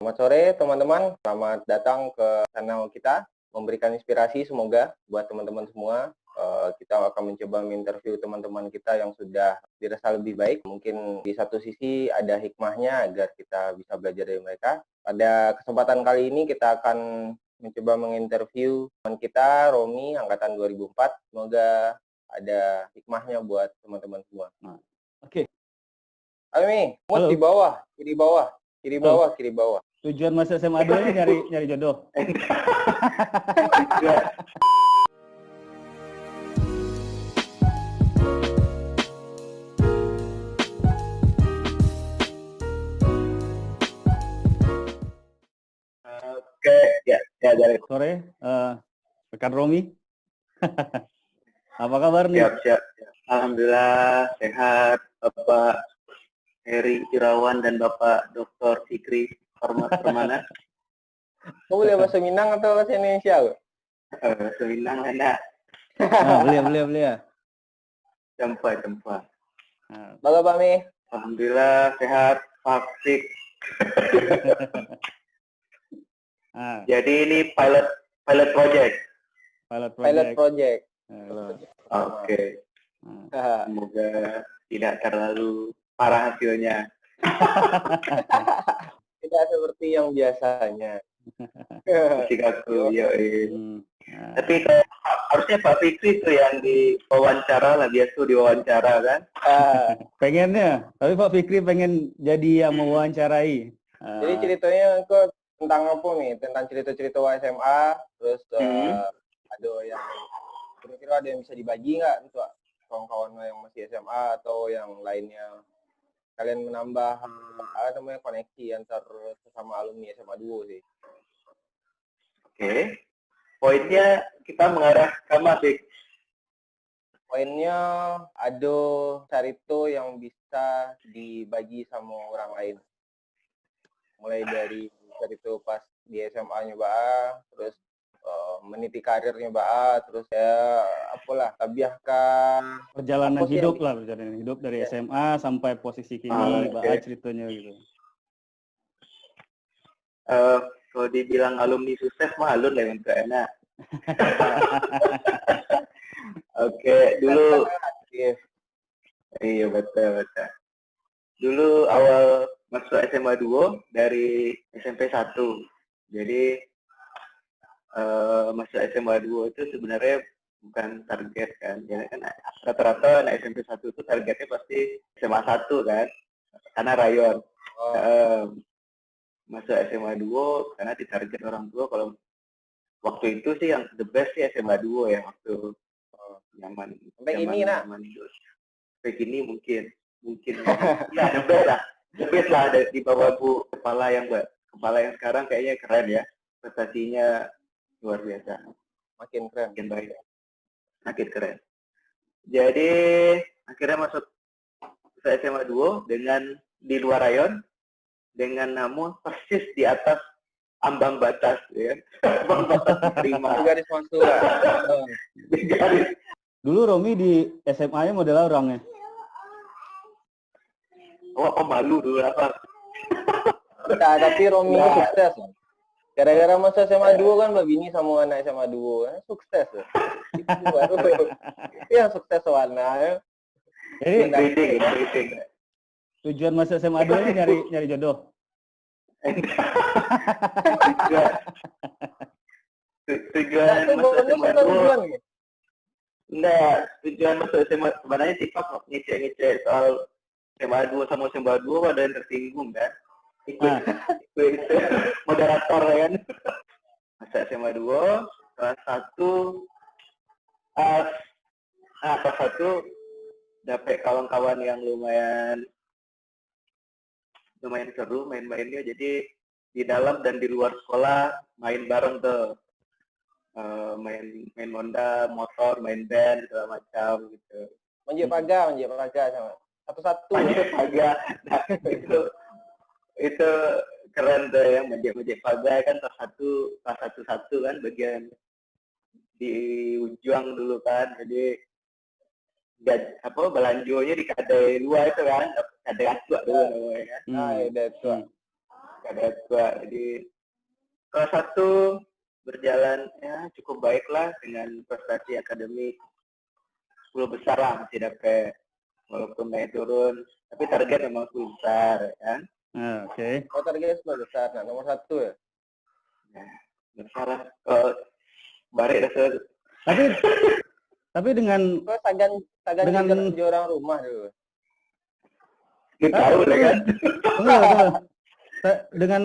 Selamat sore teman-teman, selamat datang ke channel kita, memberikan inspirasi semoga buat teman-teman semua. Kita akan mencoba menginterview teman-teman kita yang sudah dirasa lebih baik. Mungkin di satu sisi ada hikmahnya agar kita bisa belajar dari mereka. Pada kesempatan kali ini kita akan mencoba menginterview teman kita, Romi, angkatan 2004. Semoga ada hikmahnya buat teman-teman semua. Oke. Ayo Mi, Halo. di bawah, kiri bawah, kiri bawah, kiri bawah. Tujuan masuk SMA 2 ini nyari jodoh. Oke, ya dari Sore, rekan Romi. Apa kabar nih? siap. Alhamdulillah sehat, Bapak Heri Irawan dan Bapak Dr. Fikri Permana. Kamu boleh bahasa Minang atau bahasa Indonesia? Seminang enak. Boleh ya. Tempa. Halo Pak Mi. Alhamdulillah sehat, Pak Fik. Jadi ini pilot project. Pilot project. Oke. Semoga tidak terlalu parah hasilnya. Tidak seperti yang biasanya. Musik aku, Tapi harusnya Pak Fikri itu yang diwawancara lah, biasa diwawancara kan? Pengennya, tapi Pak Fikri pengen jadi yang mewawancarai. Jadi ceritanya kok tentang apa nih? Tentang cerita-cerita SMA, terus ada yang kira-kira ada yang bisa dibagi nggak untuk kawan-kawan yang masih SMA atau yang lainnya? Kalian menambah koneksi antar sesama alumni SMA 2 sih. Oke. Poinnya kita mengarah ke Masik. Poinnya ada cerita yang bisa dibagi sama orang lain. Mulai dari cerita pas di SMA-nya terus meniti karirnya terus tabiahkan perjalanan hidup dari SMA sampai posisi kini, ceritanya gitu. Kalau dibilang alumni sukses mah alun lah yang enak. Oke, dulu iya betul. Dulu awal masuk SMA 2 dari SMP 1. Jadi masuk SMA 2 itu sebenarnya bukan target kan. Ya kan rata-rata anak SMP 1 itu targetnya pasti SMA 1 kan. Karena rayon. Masuk SMA 2 karena ditarget orang tua kalau waktu itu sih yang the best sih SMA 2 ya waktu nyaman. Sampai ini nak. Sampai gini mungkin ya the best lah di bawah Bu kepala yang sekarang kayaknya keren ya, prestasinya luar biasa, makin keren. Jadi akhirnya masuk ke SMA 2 dengan di luar rayon dengan namun persis di atas ambang batas ya. Ambang batas diterima. Garis masuk. Dulu Romi di SMA-nya model orangnya. Oh, malu dulu apa? Nah, tapi Romi sukses. Gara-gara masuk SMA 2 kan Mbak Bini sama anak SMA 2 sukses. Itu baru yang sukses warna. Jadi Breeding. Tujuan masuk SMA 2 ini nyari jodoh. Tujuan masuk SMA 2. Enggak, tujuan masuk SMA sebenarnya sifat ngecek soal SMA 2 sama SMA 2 ada yang tersinggung kan. Ikut moderator kan. Masuk SMA 2, kelas 1 dapat kawan-kawan yang lumayan seru main-mainnya, jadi di dalam dan di luar sekolah main bareng tuh, main Honda, motor, main band segala macam gitu. Manjat pagar sama satu-satu. Manjat pagar, nah, itu keren tuh ya, manjat pagar kan kelas satu kan bagian di ujung dulu kan, jadi belanjonya di kadai luar itu kan, kadai aswa dulu namanya kan. Udah tua. ada dua. Jadi kelas 1 berjalan ya cukup baik lah dengan prestasi akademik 10 besar lah masih dapat walaupun naik turun tapi target memang 10 besar kan. Oke. Oh, targetnya 10 besar. Nah, nomor 1 ya. Nah, besar lah. Balik dah Tapi dengan Kok Sagan dengan juga orang rumah dulu. kita tahu lah kan. tunggu. Dengan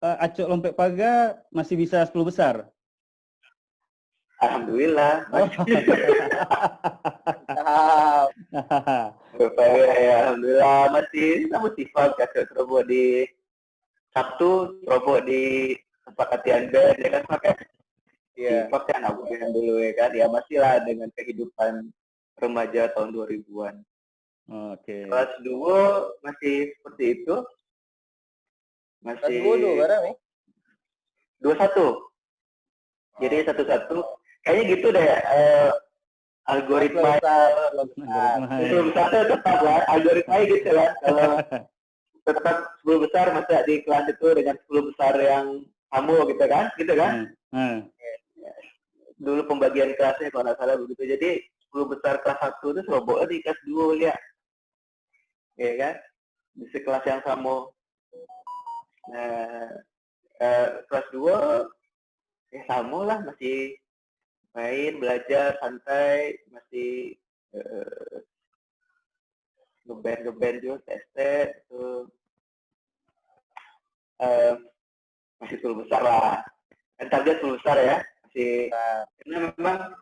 acuk lompat pagar masih bisa 10 besar. Alhamdulillah. Ah, Alhamdulillah masih sama sifat kakak terobos di Sabtu, terobos di tempat latihan band ya kan pakai iya. sifat kan aku yang dulu ya kan ya masih lah dengan kehidupan remaja tahun 2000-an. Oke. Kelas 2 masih seperti itu. Kelas Masih 2 dulu barang nih. 21. Jadi 1-1 kayaknya gitu deh algoritma sebelum besar tetap lah algoritmanya gitu lah kalau tetap 10 besar masa di kelas itu dengan 10 besar yang kamu gitu kan dulu pembagian kelasnya kalau nggak salah begitu jadi 10 besar kelas 1 itu serobot di kelas 2 ya kan di sekelas yang sama. Nah kelas 2 sama lah masih main, belajar, santai, masih ngeband juga, testet, itu masih 10 besar lah. Dan target 10 besar ya, masih karena memang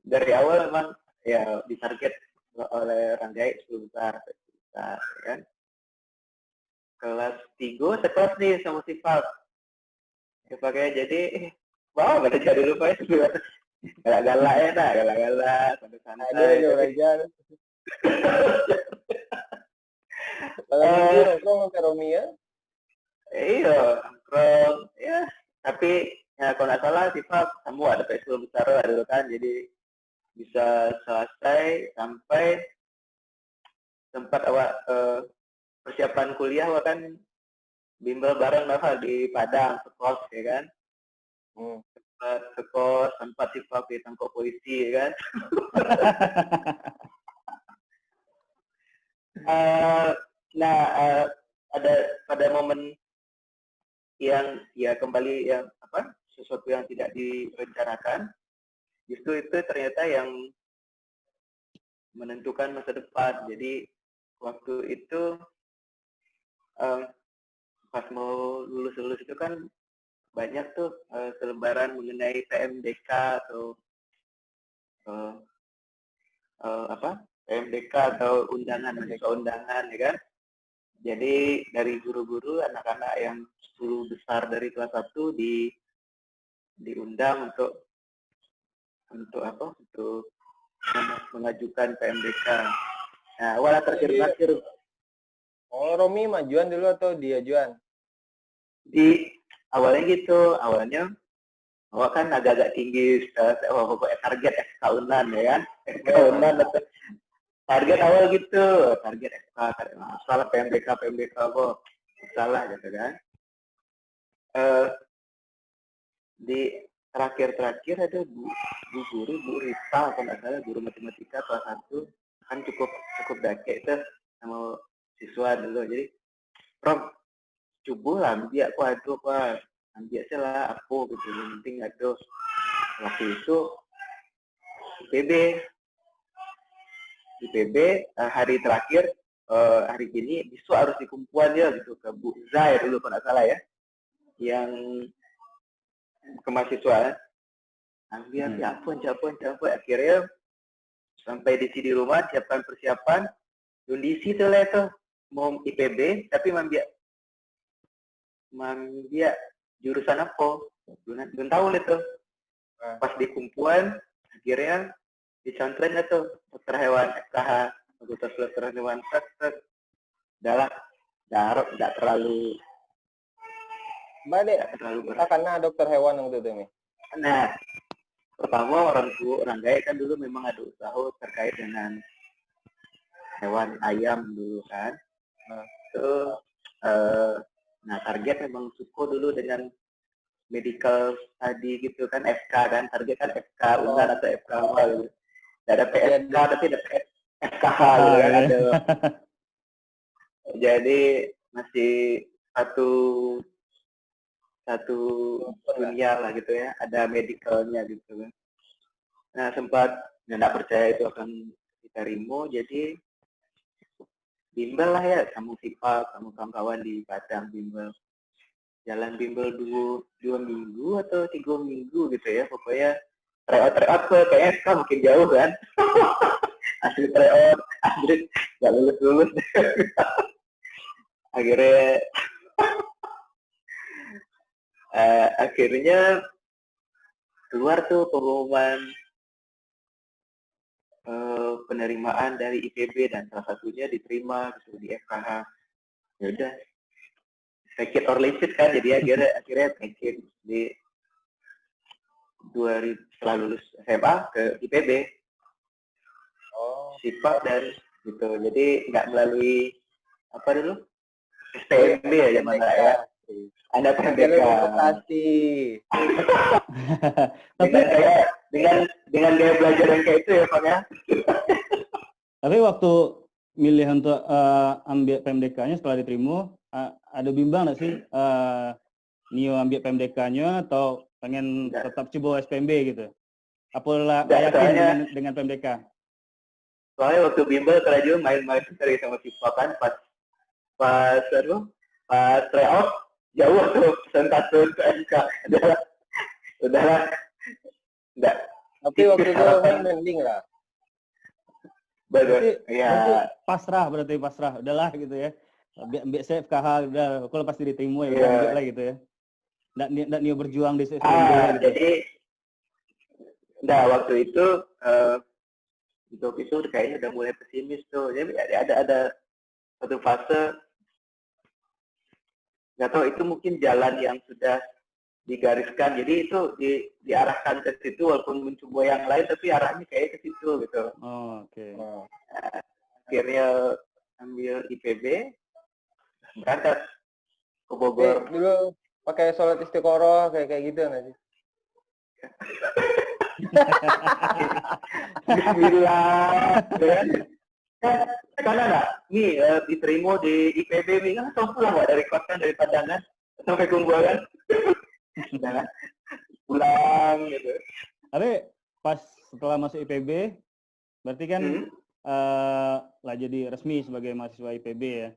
dari awal memang ya ditarget oleh Rangai 10 besar, ya kan. Kelas 3 sekelas nih sama sifat. Ya pakai jadi belajar dulu Pak. Galak-galak ya nak, galak-galak, santai. Ada belajar. Kalau minggu nongkrong ke Romi ya? Iya, nongkrong. Ya, tapi ya kalau nggak salah sifat kamu ada PSU besar lah dulu kan, jadi bisa selesai sampai tempat awak persiapan kuliah awak kan bimbel bareng lah di Padang, sekos ya kan. Sekos tempat sifat ditangkap polisi ya kan. Ada pada momen yang ya kembali yang sesuatu yang tidak direncanakan justru itu ternyata yang menentukan masa depan. Jadi waktu itu pas mau lulus itu kan banyak tuh selebaran mengenai PMDK atau PMDK atau undangan ya kan. Jadi dari guru-guru anak-anak yang 10 besar dari kelas 1 diundang untuk mengajukan PMDK. Nah, awalnya terakhir. Oh, Romi majuan dulu atau dia juan? Di awalnya gitu, awalnya awak kan agak-agak tinggi, pokoknya target SK-unan ya kan, SK-unan atau target awal gitu, target SK, salah PMDK kok, salah gitu kan. Di terakhir ada Bu Rita, kalau nggak salah, guru matematika kelas 1, kan cukup dake itu sama siswa dulu, jadi Prof, coba lah ambil ambil saya lah aku gitu, yang penting ada waktu itu IPB hari terakhir hari ini besok harus dikumpulan ya gitu ke Bu Zai dulu kalau nggak salah ya, yang ke mahasiswa ambil apa akhirnya sampai di rumah siapkan persiapan kondisi tuh lah itu mau IPB tapi mambiak jurusan apa belum tahu itu. Pas di kumpulan akhirnya dicontohin itu dokter hewan FKH fakultas dokter hewan adalah tidak terlalu berat karena dokter hewan yang itu nih. Nah, pertama orang gaya kan dulu memang ada usaha terkait dengan hewan ayam dulu kan. Itu Nah, target memang Suko dulu dengan medical study gitu kan, FK kan, target kan FK UNAN atau FK apa gitu. Nggak ada PSK tapi ada FKH gitu kan, ada. Jadi masih satu dunia lah gitu ya, ada medicalnya gitu kan. Nah, sempat nggak percaya itu akan diterima, jadi bimbel lah ya, kamu Sipak, kamu kawan-kawan di Padang bimbel. Jalan bimbel 2 minggu atau 3 minggu gitu ya, pokoknya tryout ke PSK mungkin jauh kan. Asli tryout, asli nggak lulus. Akhirnya keluar tuh pengumuman penerimaan dari IPB dan salah satunya diterima gitu di FKH. Ya udah, take it or leave it kan, jadi akhirnya take it di 2000 setelah lulus SMA ke IPB. Sipak dan gitu. Jadi nggak melalui apa dulu? SPMB ya zaman ya. Ada PMDK. Tapi dengan gaya belajar yang kayak itu ya Pak ya. Tapi waktu milih untuk ambil PMDK-nya setelah diterima, ada bimbang nggak sih Nio ambil PMDK-nya atau pengen tetap coba SPMB gitu? Apalah yakin dengan PMDK? Soalnya waktu bimbel kerja main-main dari sama siswa kan pas tryout jauh tuh presentasi ke MK. Udahlah. Enggak. Tapi waktu itu mending lah. Berarti pasrah. Udahlah gitu ya. Ambil saya FKH udah kalau pasti diterima ya ambil lah gitu ya. Nggak Nio berjuang di SPMB gitu. Jadi waktu itu itu kayaknya udah mulai pesimis tuh. Jadi ada satu fase, nggak tahu itu mungkin jalan yang sudah digariskan. Jadi itu diarahkan ke situ walaupun mencoba yang lain tapi arahnya kayak ke situ gitu. Oke. Akhirnya ambil IPB, berangkat ke Bogor. Dulu pakai sholat istiqoroh kayak gitu nanti. Bismillah, karena enggak, nih diterima di IPB nih kan langsung pulang nggak dari kosan dari Padangan sampai Kumpulan, pulang gitu. Tapi pas setelah masuk IPB, berarti kan lah jadi resmi sebagai mahasiswa IPB ya.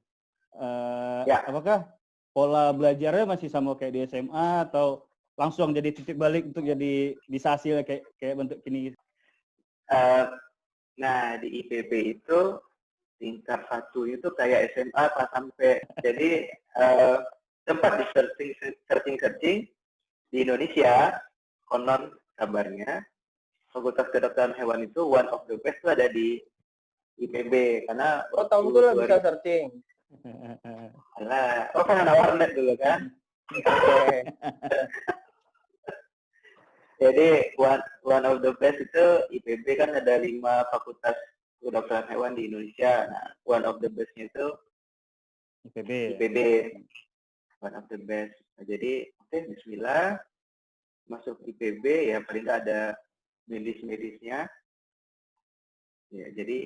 Apakah pola belajarnya masih sama kayak di SMA atau langsung jadi titik balik untuk jadi bisa hasil kayak bentuk kini? Nah di IPB itu tingkat 1 itu kayak SMA pas sampai jadi sempat di searching di Indonesia, konon kabarnya Fakultas Kedokteran Hewan itu one of the best itu ada di IPB karena tahun itu lah bisa searching. Alah, kan ada warnet dulu kan. Jadi one of the best itu IPB kan ada 5 fakultas kedokteran hewan di Indonesia. Nah, one of the bestnya itu IPB. One of the best. Nah, jadi bismillah masuk IPB ya paling nggak ada medisnya. Ya, jadi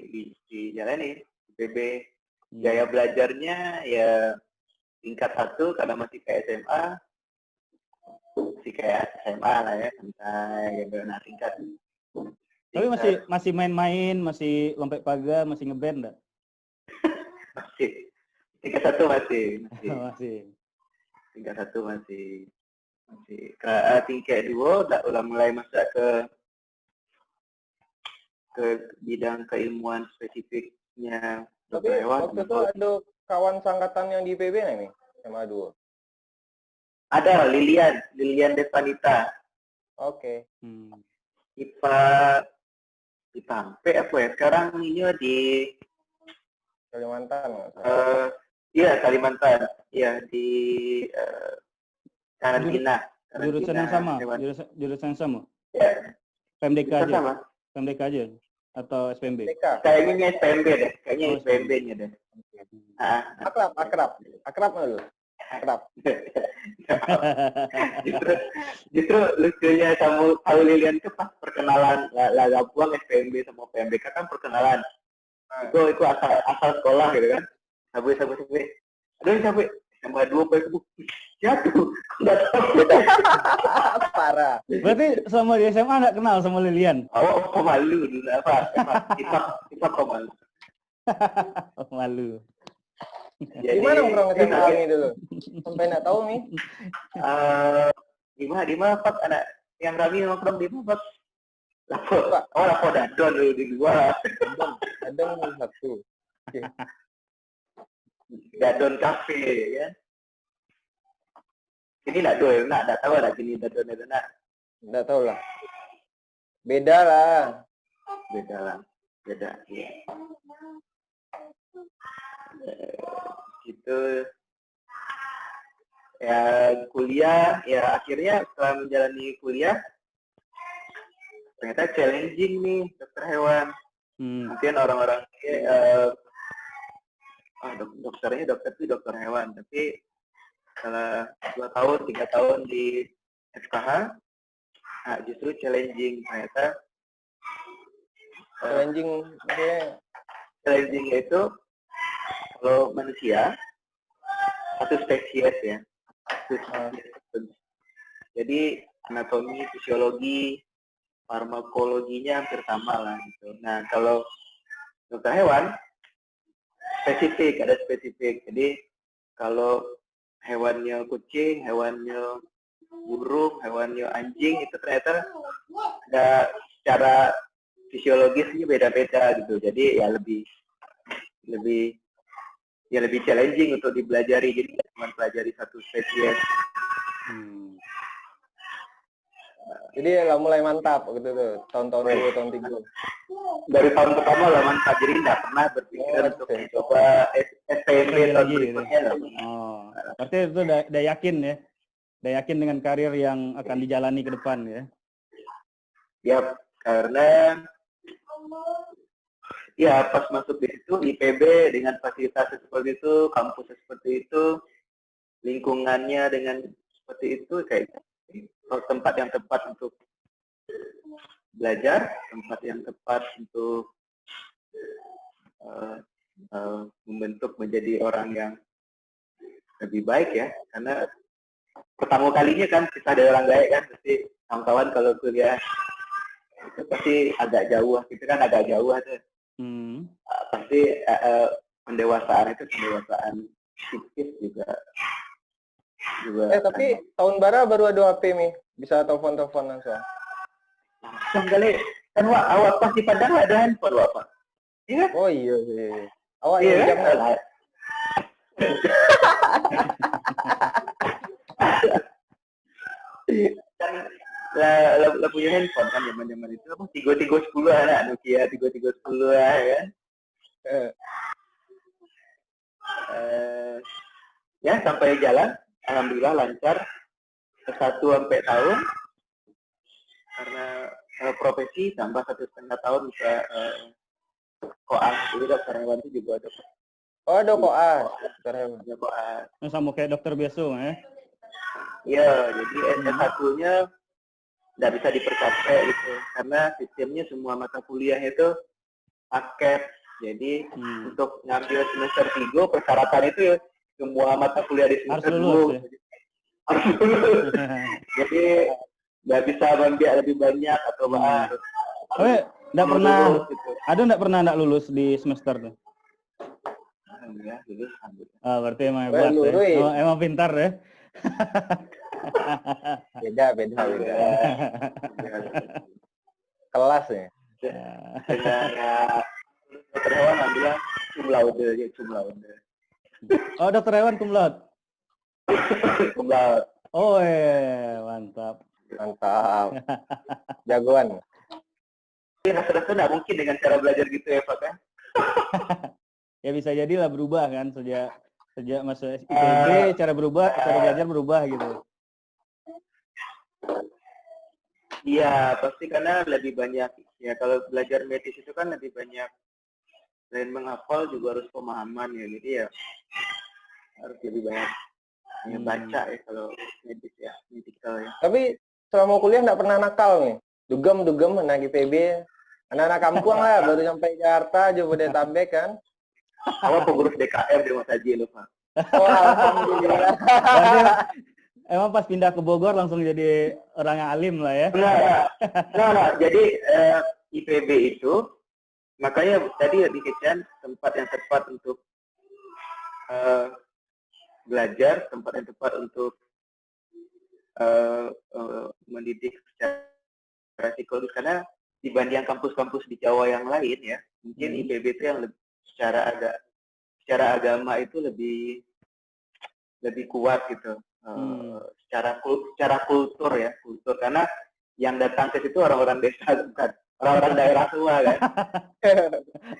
dijalani IPB. Gaya belajarnya ya tingkat 1 karena masih kayak SMA. Masih kayak SMA lah ya, santai gitu. Nah, tingkat. Tapi masih main-main, masih lompat pagar, masih ngeband enggak? Masih. Tingkat 1 masih. Tingkat 1 masih. Tingkat 2 udah mulai masuk ke bidang keilmuan spesifiknya. Tapi waktu itu ada kawan sangkatan yang di IPB nih, SMA 2. Ada Lilian Devanita. Oke. IPA MP apa ya? Sekarang ini di Kalimantan. Iya Kalimantan. Iya di karantina. Jurusan yang sama. Jurusan yang sama. Ya. PMDK aja. Sama. PMDK aja atau SPMB? Kayaknya SPMB deh. Kayaknya SPMB-nya deh. Akrab nggak lu? Tetap. justru lucunya Samuel Lilian itu pas perkenalan Laga Buang SPMB sama PMBK kan perkenalan. Itu asal sekolah gitu kan. Sabu. Aduh sampai sama 2 Facebook. Jatuh. Enggak tahu. Parah. Berarti selama di SMA nggak kenal sama Lilian? Oh, malu dulu apa? Kita kok malu. Malu. Gimana nongkrong SMA nih dulu? Sampai nggak tahu nih. Di mana Pak anak yang Rami nongkrong di mana Pak? Lapo dadon dulu di gua. Dadon satu. Okay. Dadon Cafe ya. Ini nggak tahu ada gini dadon itu nak. Nggak tahu lah. Beda lah. Beda. Ya. Gitu. Ya kuliah, ya akhirnya setelah menjalani kuliah ternyata challenging nih dokter hewan. Mungkin orang-orang dokternya dokter hewan, tapi setelah 2 tahun 3 tahun di FKH, justru challenging ternyata. Challenging itu kalau manusia satu spesies ya. Jadi anatomi, fisiologi, farmakologinya hampir sama lah gitu. Nah kalau dokter hewan ada spesifik. Jadi kalau hewannya kucing, hewannya burung, hewannya anjing itu ternyata ada secara fisiologisnya beda-beda gitu. Jadi ya lebih challenging untuk dipelajari. Jadi tidak cuma pelajari satu spesies. Jadi lah mulai mantap gitu tuh, tahun-tahun 2, tahun 3. Dari tahun pertama lah mantap, jadi tidak pernah berpikiran untuk mencoba SPMB tahun berikutnya. Berarti itu udah yakin ya? Udah yakin dengan karir yang akan dijalani ke depan ya? Ya, karena ya pas masuk di situ IPB dengan fasilitas seperti itu, kampusnya seperti itu, lingkungannya dengan seperti itu, kayak tempat yang tepat untuk belajar, tempat yang tepat untuk membentuk menjadi orang yang lebih baik ya. Karena pertama kalinya kan kita ada orang baik kan, pasti kawan-kawan kalau kuliah itu pasti agak jauh, kita kan agak jauh aja. Pasti pendewasaan itu pendewasaan psikis juga. Tapi tahun baru ada HP nih, bisa telepon langsung. Langsung kali, kan awak pas di Padang ada handphone apa? Iya. Oh iya. Awak iya jam lah. Kan lah punya handphone kan zaman itu apa 3310 anak Nokia 3310 kan. Ya sampai jalan alhamdulillah lancar ke-1 sampai tahun karena profesi tambah 1,5 tahun bisa koas. Jadi dokter hewan itu juga ada. Oh ada koas dokter hewan. Ada koas. Sama kayak dokter biasa ya? Iya, jadi S1-nya nggak bisa dipercapek gitu karena sistemnya semua mata kuliah itu paket. Jadi untuk ngambil semester 3 persyaratan itu semua mata kuliah di semester 2 harus lulus. Jadi nggak bisa ambil lebih banyak atau harus. Nggak pernah lulus, gitu. Ada nggak pernah nggak lulus di semester tuh? Alhamdulillah lulus. Berarti emang hebat ya. Emang pintar ya. Beda. Kelas ya. Dengan dokter hewan alhamdulillah cum laude. Oh dokter hewan cum laude. Oh mantap. Jagoan. Rasa-rasa nggak mungkin dengan cara belajar gitu ya Pak kan? Ya bisa jadilah berubah kan sejak masuk IPB cara belajar berubah gitu. Iya pasti karena lebih banyak ya kalau belajar medis itu kan lebih banyak selain menghafal juga harus pemahaman ya, jadi ya harus lebih banyak hanya baca ya kalau medis ya, medical ya. Tapi selama kuliah nggak pernah nakal nih, dugem anak IPB, anak-anak kampung lah, baru sampai Jakarta, Jabodetabek kan. Awal pengurus DKM di Mas Haji lu, Pak. Oh, alhamdulillah. Berarti emang pas pindah ke Bogor langsung jadi orang yang alim lah ya? Nah. Jadi IPB itu, makanya tadi di Kitchen tempat yang tepat untuk belajar, tempat yang tepat untuk mendidik secara psikologis, karena dibanding kampus-kampus di Jawa yang lain ya, mungkin IPB itu yang lebih secara agama itu lebih kuat gitu, secara kultur karena yang datang ke situ orang-orang desa, bukan orang-orang daerah semua kan.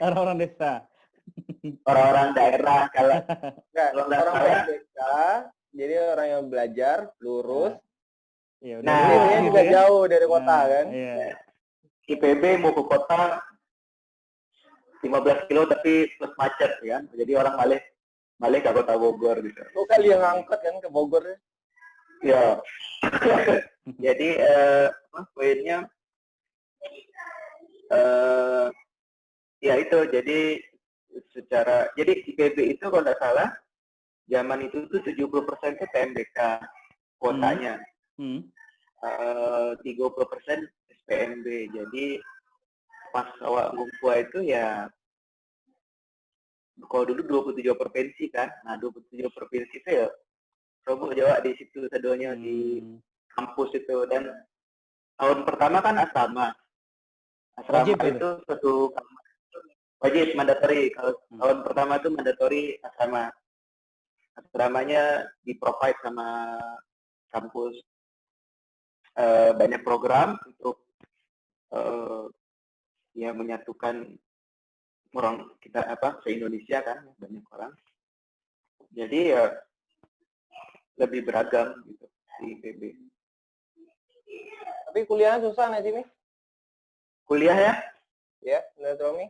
Orang-orang desa. Orang-orang daerah kalau orang desa, jadi orang yang belajar lurus. Ya, dia juga jauh dari kota kan. Iya. IPB mau ke kota 15 kilo tapi plus macet kan. Jadi orang balik ke kota Bogor gitu. Kali yang ngangkut kan ke Bogor. Ya. Jadi poinnya ya itu, jadi IPB itu kalau nggak salah zaman itu tuh 70% itu PMBK kuotanya. 30% SPMB. Jadi pas awal ngumpul itu ya, kalau dulu 27 provinsi kan. Nah, 27 provinsi itu ya Robo Jawa di situ sedonya di kampus itu. Dan tahun pertama kan asrama wajib itu satu wajib mandatory. Kalau tahun pertama itu mandatory asramanya di provide sama kampus. Banyak program untuk ya menyatukan orang kita se-Indonesia kan, banyak orang. Jadi ya lebih beragam gitu di IPB. Tapi kuliahnya susah nggak sih, Mi? Kuliah ya? Ya, menurut Romi?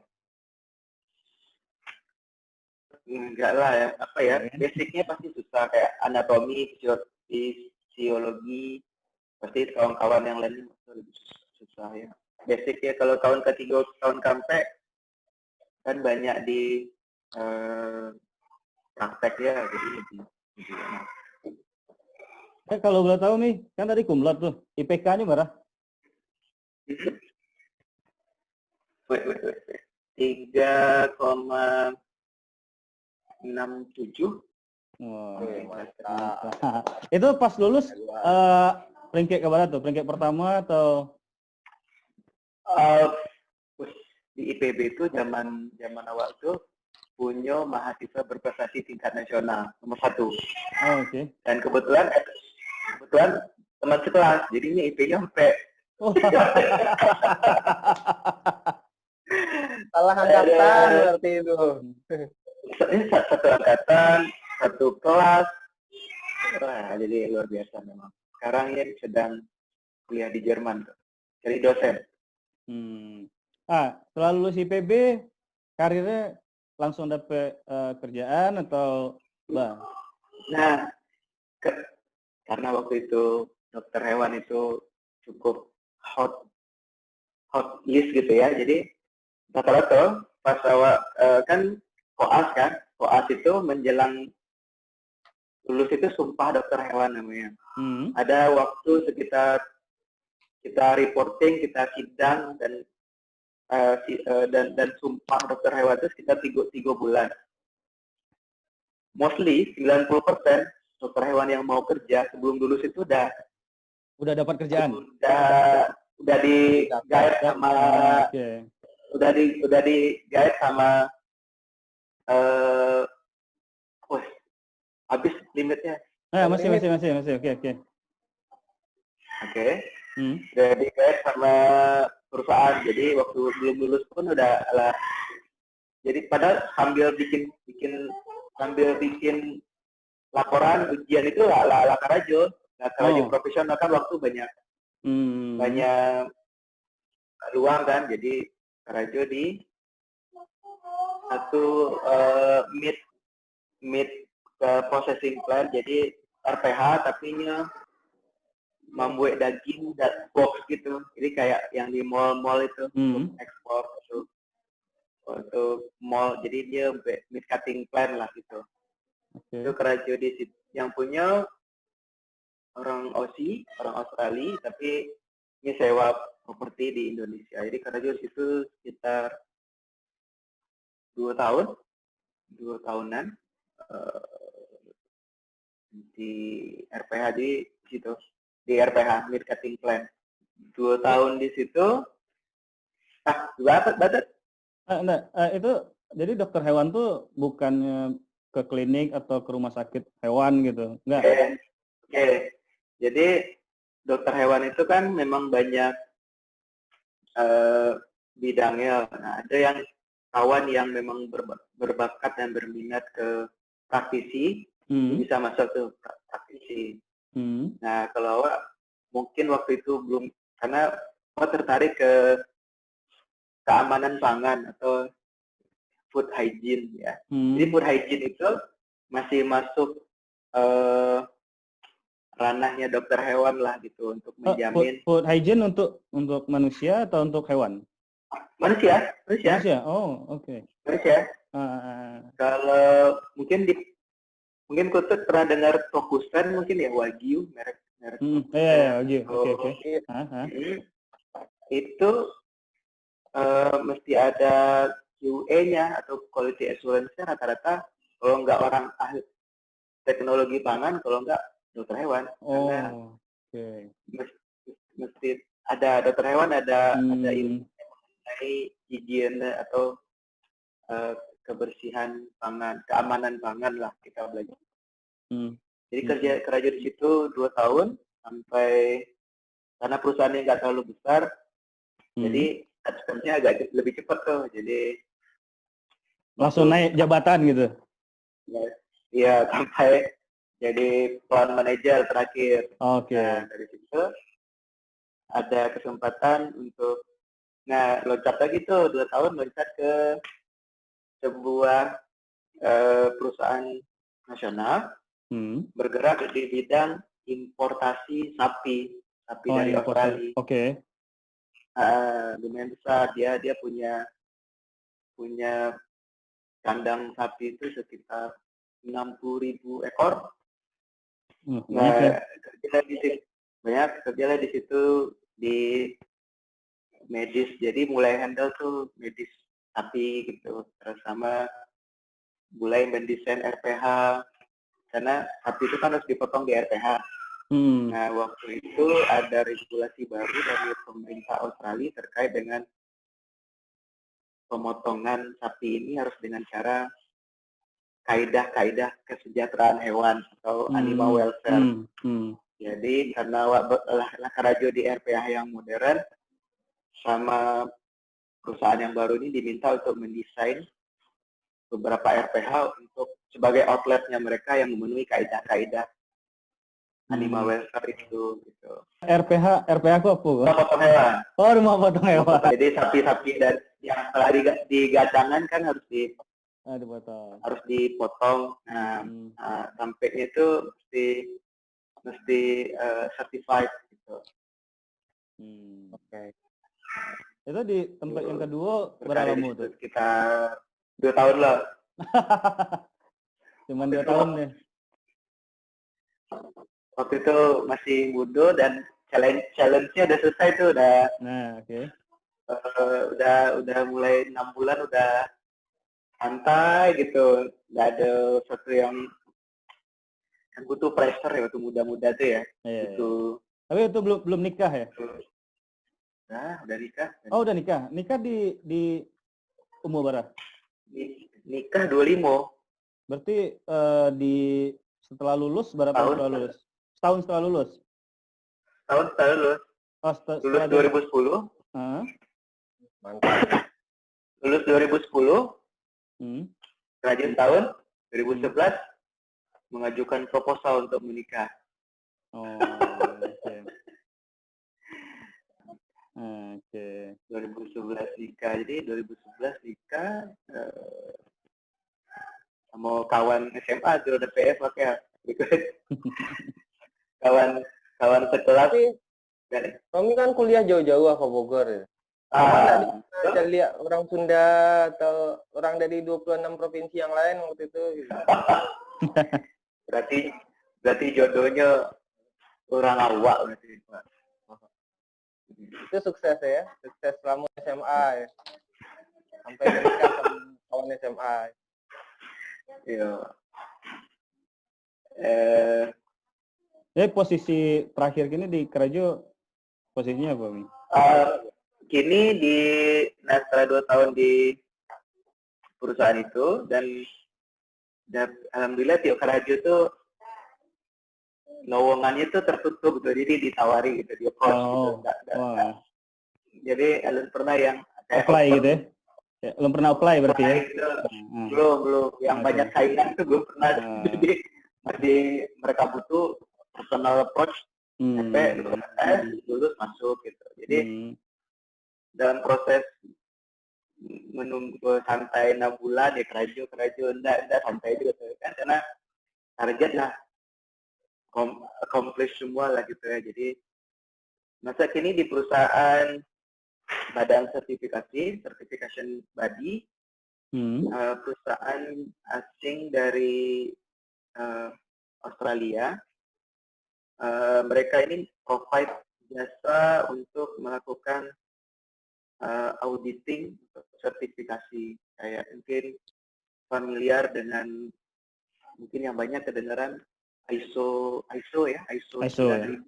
Enggak lah ya, basicnya pasti susah, kayak anatomi, fisiologi, pasti kawan-kawan yang lain lebih susah ya. Basic ya, kalau tahun ketiga, tahun kampe kan banyak di praktek ya, jadi lebih enak. Kalau boleh tahu nih, kan tadi kumlot tuh, IPK-nya berapa? 3,67. Mantap. Itu pas lulus peringkat ke berapa tuh? Peringkat pertama atau? Di IPB itu zaman awal tuh punya mahasiswa berprestasi tingkat nasional nomor 1. Oke. Dan kebetulan teman sekelas, jadinya IP-nya sampai salah angkatan berarti itu. Ini satu angkatan, satu kelas. Wah, jadi luar biasa memang. Sekarang ini sedang kuliah di Jerman, jadi dosen. Setelah lulus IPB, karirnya langsung dapet kerjaan atau Bang? Nah, karena waktu itu dokter hewan itu cukup hot list gitu ya, jadi rata-rata pas awal kan koas itu menjelang lulus itu sumpah dokter hewan namanya. Ada waktu sekitar kita reporting, kita sidang dan sumpah dokter hewan itu sekitar 3 bulan. Mostly 90% dokter hewan yang mau kerja sebelum lulus itu udah dapat kerjaan. Udah di guide sama udah di guide sama habis limitnya. Masih. Oke. Jadi guide sama perusahaan. Jadi waktu belum lulus pun udah lah. Jadi padahal sambil bikin laporan ujian itu lah karajo profesional kan, waktu banyak luang kan, jadi karajo di satu meat processing plant. Jadi RPH tapi nya membuat daging box gitu. Jadi kayak yang di mall-mall itu untuk ekspor untuk mall. Jadi dia meat cutting plant lah gitu. Itu Kerajo di situ yang punya orang Aussie, orang Australia, tapi ini sewa properti di Indonesia. Jadi Kerajo di situ sekitar 2 tahunan di RPH di situ, di RPH Meat Cutting Plant. 2 tahun di situ. Batat. Itu jadi dokter hewan tuh bukannya ke klinik atau ke rumah sakit hewan gitu, enggak? Oke. Jadi dokter hewan itu kan memang banyak bidangnya. Nah, ada yang kawan yang memang berbakat dan berminat ke praktisi, bisa masuk ke praktisi. Nah, kalau awak mungkin waktu itu belum, karena awak tertarik ke keamanan pangan atau food hygiene ya. Jadi food hygiene itu masih masuk ranahnya dokter hewan lah gitu untuk menjamin. Food hygiene untuk manusia atau untuk hewan? Manusia. Oh, oke. Manusia. Kalau mungkin Kutut pernah dengar Tokusen mungkin ya, Wagyu merek. Wagyu. Oke. Itu mesti ada QA-nya atau quality assurance-nya rata-rata kalau nggak orang ahli teknologi pangan, kalau nggak dokter hewan. Karena mesti ada dokter hewan, ada ilmu mengenai higiene atau kebersihan pangan, keamanan pangan lah kita belajar. Jadi kerja di situ 2 tahun sampai, karena perusahaannya nggak terlalu besar, jadi advance-nya agak lebih cepat tuh. Jadi langsung naik jabatan gitu. Iya, sampai jadi plant manager terakhir. Oke. Nah, dari situ ada kesempatan untuk loncat lagi tuh 2 tahun, loncat ke sebuah perusahaan nasional bergerak di bidang importasi sapi dari Australia. Oke. Lumayan besar, dia punya kandang sapi itu sekitar 60.000 ekor. Kerja di situ di medis, jadi mulai handle tuh medis sapi gitu, terus sama mulai mendesain RPH, karena sapi itu kan harus dipotong di RPH. Nah, waktu itu ada regulasi baru dari pemerintah Australia terkait dengan pemotongan sapi ini harus dengan cara kaidah kesejahteraan hewan atau animal welfare. Jadi karena Kerajo di RPH yang modern sama perusahaan yang baru ini diminta untuk mendesain beberapa RPH untuk sebagai outletnya mereka yang memenuhi kaidah-kaidah animal welfare itu gitu. RPH itu apa? Rumah potong hewan. Oh, rumah potong hewan. Jadi sapi-sapi dan yang telah digacangan kan harus dipotong. Harus dipotong. Sampainya itu mesti certified gitu. Oke. Itu di tempat yang kedua berapa lama tuh? Sekitar 2 tahun lah. Cuman 2 tahun deh. Waktu itu masih muda dan challenge-nya udah selesai tuh, udah. Nah, oke. Udah mulai 6 bulan udah santai gitu, nggak ada sesuatu yang butuh pressure ya waktu muda-muda tuh ya. Gitu. Tapi itu belum nikah ya? Nah, udah nikah. Oh, udah nikah. Nikah di umur berapa? Nikah 25. Berarti setelah lulus berapa tahun setelah lulus? Setahun setelah lulus? Tahun setelah lulus. Oh, lulus 2010. Mantap. Lulus 2010. Rajin tahun 2011 mengajukan proposal untuk menikah. Oh, oke. 2011 nikah. Jadi 2011 nikah sama kawan SMA tuh udah PS pakai. ikut kawan kawan sekelas. Tapi Romi kan kuliah jauh-jauh ke Bogor ya. Ada lihat orang Sunda atau orang dari 26 provinsi yang lain waktu itu gitu. berarti jodohnya orang awak berarti. Itu sukses ya, sukses selama SMA ya. Sampai menikah sama kawan SMA. Iya. Posisi terakhir gini di Kerajo posisinya apa, Mi? Kini setelah 2 tahun di perusahaan itu dan alhamdulillah Tio Kerajo tuh lowongannya tuh tertutup gitu, jadi ditawari gitu, di approach gitu. Enggak. Jadi belum pernah yang apply gitu ya? Belum pernah apply berarti ya? Gitu. Belum. Yang banyak saingan itu belum pernah. Jadi mereka butuh personal approach sampai lulus masuk gitu. Jadi dalam proses menunggu santai 6 bulan ya Kerajo enggak santai juga kan, karena target lah accomplish semua lah gitu ya. Jadi masa kini di perusahaan badan certification body, perusahaan asing dari Australia. Mereka ini provide jasa untuk melakukan auditing sertifikasi. Kayak mungkin familiar dengan, mungkin yang banyak kedengaran ISO ya, ISO 9000.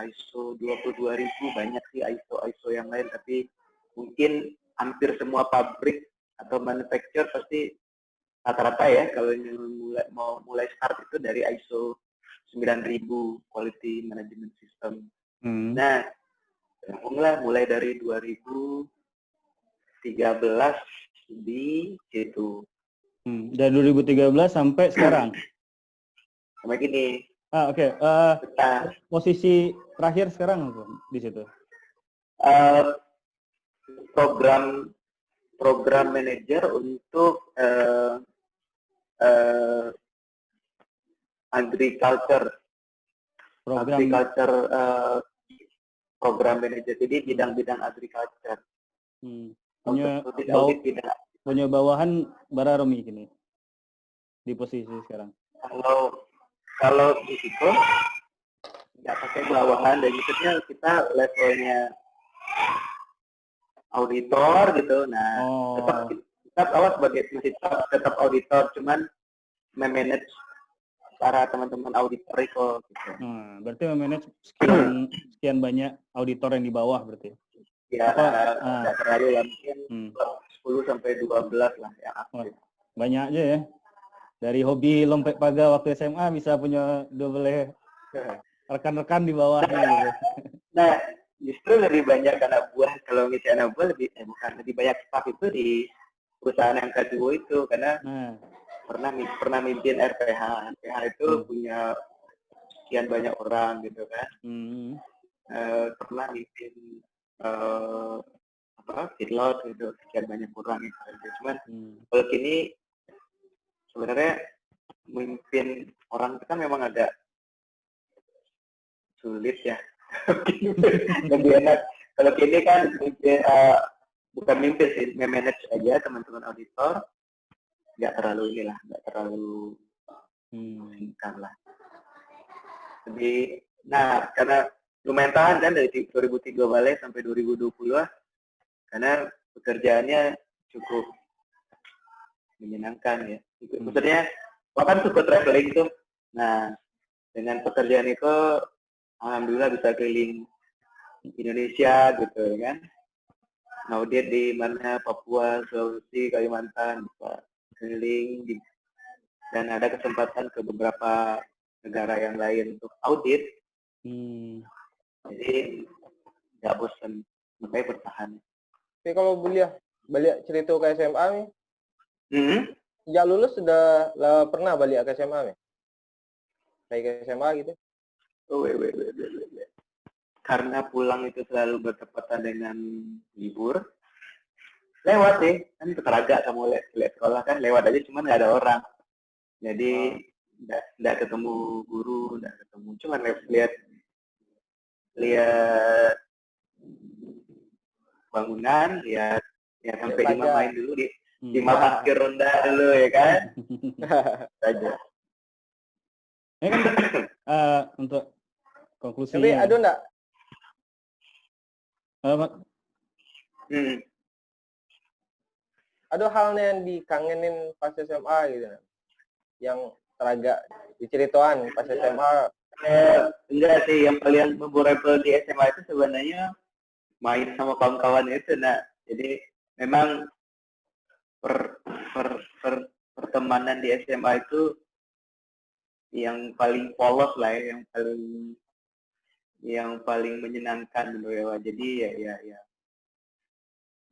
ISO 22.000, banyak sih ISO yang lain, tapi mungkin hampir semua pabrik atau manufacturer pasti rata-rata ya kalau mau mulai start itu dari ISO 9000 Quality Management System. Nah, mulai dari 2013 di situ. Dari 2013 sampai sekarang? Sampai gini. Oke. Posisi terakhir sekarang apa di situ? Program manager untuk agriculture. Program manager, jadi bidang-bidang agriculture. Punya bawahan bara Romi gini di posisi sekarang. Kalau di situ nggak pakai bawahan, dan maksudnya kita levelnya auditor gitu. Nah, tetap awal sebagai masih tetap auditor, cuman memanage para teman-teman auditor itu gitu. Berarti memanage sekian banyak auditor yang di bawah berarti. Ya, nggak terlalu ya, mungkin 10 sampai 12 lah yang aktif. Banyak aja ya. Dari hobi lompat paga waktu SMA bisa punya double rekan-rekan di bawahnya gitu. Nah, justru lebih banyak anak buah, kalau misalnya anak buah lebih banyak staff itu di perusahaan yang kedua itu, karena pernah mimpin RPH itu punya sekian banyak orang gitu kan. Pernah mimpin feedlot gitu, sekian banyak orang gitu. Cuman kalau kini sebenarnya memimpin orang itu kan memang agak sulit ya. Lebih enak kalau kini kan bukan mimpin sih, manage aja teman-teman auditor, nggak terlalu singkat lah. Jadi, karena lumayan tahan kan dari 2003 balik sampai 2020 lah, karena pekerjaannya cukup menyenangkan ya. Maksudnya, kan suka traveling tuh. Nah, dengan pekerjaan itu, alhamdulillah bisa keliling Indonesia gitu kan. Audit di mana, Papua, Sulawesi, Kalimantan, bisa keliling dan ada kesempatan ke beberapa negara yang lain untuk audit. Jadi nggak bosan, makanya bertahan. Tapi kalau balik cerita ke SMA nih, sejak lulus sudah pernah balik ke SMA nih? Kayak ke SMA gitu? Karena pulang itu selalu bertepatan dengan libur, lewat sih, kan Teraga sama lihat sekolah kan lewat aja, cuman nggak ada orang. Jadi nggak ketemu guru, nggak ketemu, cuma lihat bangunan, lihat sampai lima main dulu di 5 parkir ronda dulu ya kan. Saja. Ini kan untuk konklusinya. Tapi ada enggak? Ada halnya yang dikangenin pas SMA gitu, yang teragak diceritakan pas SMA. Enggak sih, yang paling memorable di SMA itu sebenarnya main sama kawan-kawan itu. Nah, jadi memang pertemanan di SMA itu yang paling polos lah ya, yang paling menyenangkan gitu ya. Jadi ya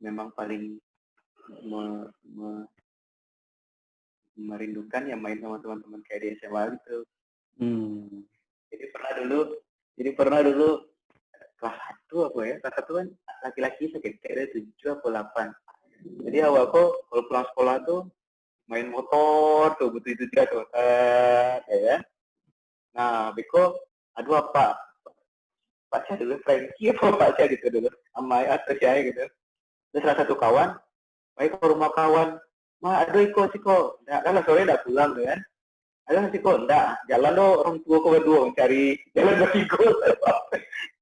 memang paling merindukan ya main sama teman-teman kayak di SMA gitu. Jadi pernah dulu kelas 1 apa ya? Kelas 1 kan laki-laki sekitar 7 atau 8. Jadi awalku kalau pulang sekolah tuh main motor tuh betul itu dia tuh. Ya. Nah, Beko, aduh apa? Pacar dulu Frankie apa pacar gitu dulu. Sama atau saya gitu. Terus salah satu kawan, baik ke rumah kawan, aduh Iko sih kok, kan sore udah pulang kan? Aduh sih kok, enggak, jalan dong orang tua berdua mencari jalan bertiga.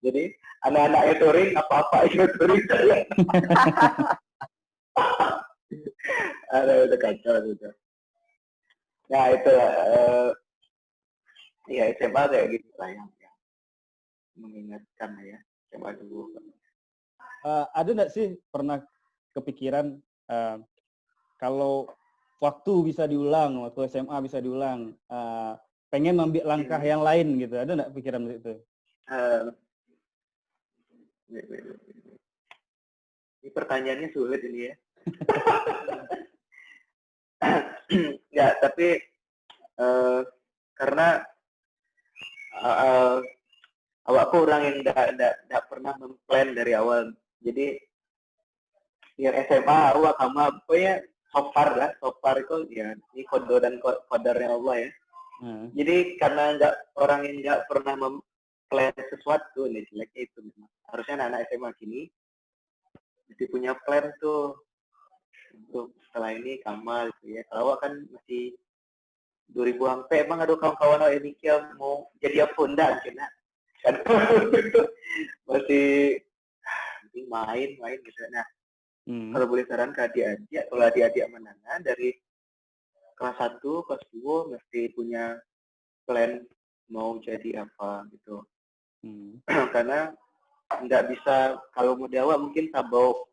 Jadi anak-anaknya touring, apa-apa itu touring saya. Udah kacau gitu. Nah itu ya SMA kayak gitu lah yang mengingatkan ya SMA dulu. Ada nggak sih pernah kepikiran kalau waktu bisa diulang, waktu SMA bisa diulang, pengen ambil langkah yang lain gitu? Ada nggak pikiran itu? Ini pertanyaannya sulit ini ya. Ya, tapi karena awakku orang yang tidak pernah memplan dari awal. Jadi yang SMA awak sama apa ya sopar itu ya ini kode dan kodarnya Allah ya. Jadi karena orang yang nggak pernah memplan sesuatu nih jeleknya itu memang. Harusnya anak SMA gini mesti punya plan tuh untuk setelah ini Kamal gitu ya. Kalau awak kan masih 2000 sampai emang ada kawan-kawan awak yang mikir mau jadi apa enggak mungkin kan masih main gitu. Nah, kalau boleh saran ke adik-adik, kalau adik-adik menengah dari kelas 1, kelas 2 mesti punya plan mau jadi apa gitu. Karena nggak bisa kalau mau awak mungkin tabau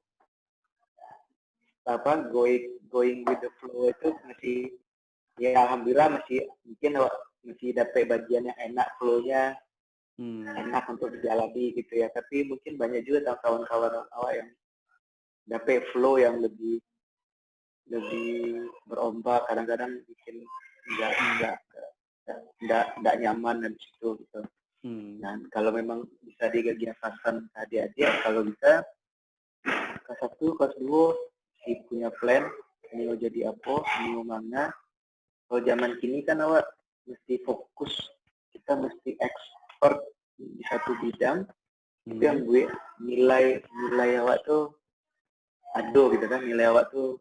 going with the flow itu masih ya alhamdulillah mungkin awak masih dapat bagian yang enak flow-nya. Enak untuk dijalani gitu ya, tapi mungkin banyak juga kawan-kawan awak yang dapat flow yang lebih berombak, kadang-kadang bikin nggak nyaman dan situ gitu. Dan kalau memang bisa digagiakan adik-adik, kalau bisa kelas 1, kelas 2 si punya plan mau jadi apa, mau mana. Kalau zaman kini kan awak mesti fokus, kita mesti expert di satu bidang. Itu yang gue nilai awak tuh aduh gitu kan, nilai awak tuh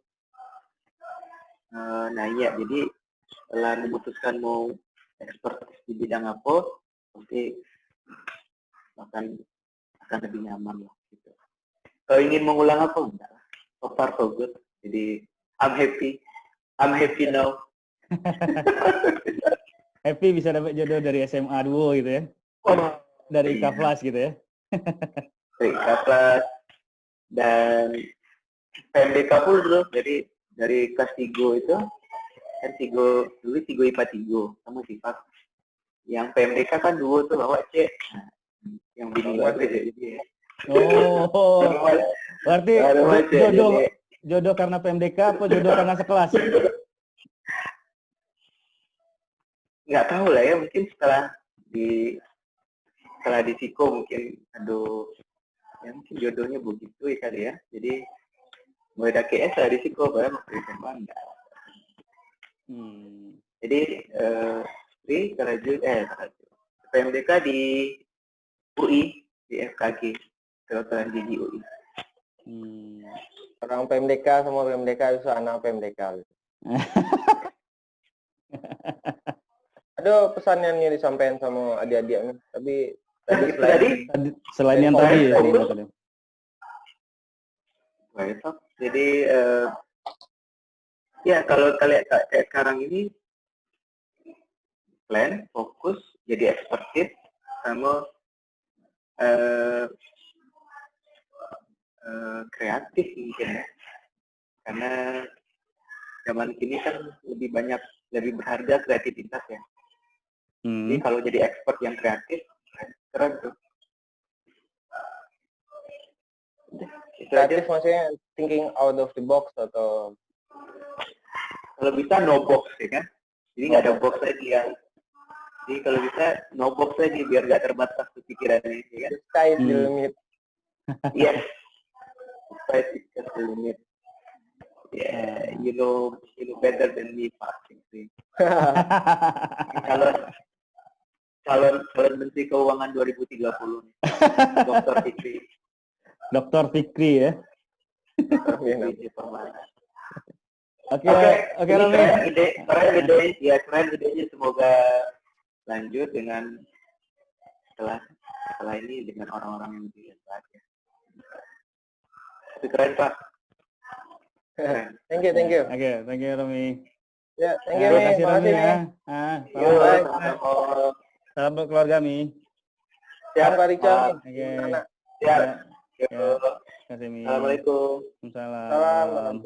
naik. Jadi setelah memutuskan mau expert di bidang apa, pasti akan lebih nyaman lah gitu. Kalau ingin mengulang apa enggak, so far so good. Jadi I'm happy now. Happy bisa dapat jodoh dari SMA 2 gitu ya. Dari IK Plus gitu ya. Dari IK Plus dan PMDK pun dulu. Jadi dari kelas 3 itu kan 3 IPA 3 sama sifat. Yang PMDK kan 2 tuh awak cek. Yang bini awak jadi. Oh. Berarti jodoh karena PMDK apa jodoh karena sekelas? Nggak tahu lah ya, mungkin setelah di Siko mungkin ya mungkin jodohnya begitu ya kali ya. Jadi mulai dari KS lah di Siko baru waktu SMA enggak. Jadi PMDK di UI, di FKG, Kedokteran Gigi UI. Orang PMDK semua PMDK itu anak PMDK. Ada pesan yang ingin disampaikan sama adik-adik, tapi selain yang tadi ya. Jadi ya kalau kalian kayak sekarang ini plan, fokus, jadi expertise sama kreatif mungkin ya. Karena zaman kini kan lebih berharga kreativitas ya. Jadi kalau jadi expert yang kreatif, keren tuh. Kreatif maksudnya thinking out of the box atau kalau bisa no box ya kan? Jadi nggak ada box lagi yang. Jadi kalau bisa no box lagi biar nggak terbatas pikirannya, ya kan? Sky is the limit. Yes, sky is the limit. Yeah, you know better than me, Pak. Calon Menteri Keuangan 2030, Dr. Fikri. Dr. Fikri ya. Oke, Rami. Keren idenya, semoga lanjut dengan setelah ini dengan orang-orang yang lebih hebat ya. Itu keren, Pak. Thank you. Oke, thank you, Rami. Ya, thank you, Terima kasih, Rami ya. Salam buat keluarga, Mi. Siap, Pak Richard. Oke. Siap. Terima kasih, Mi. Assalamualaikum. Waalaikumsalam. Salam.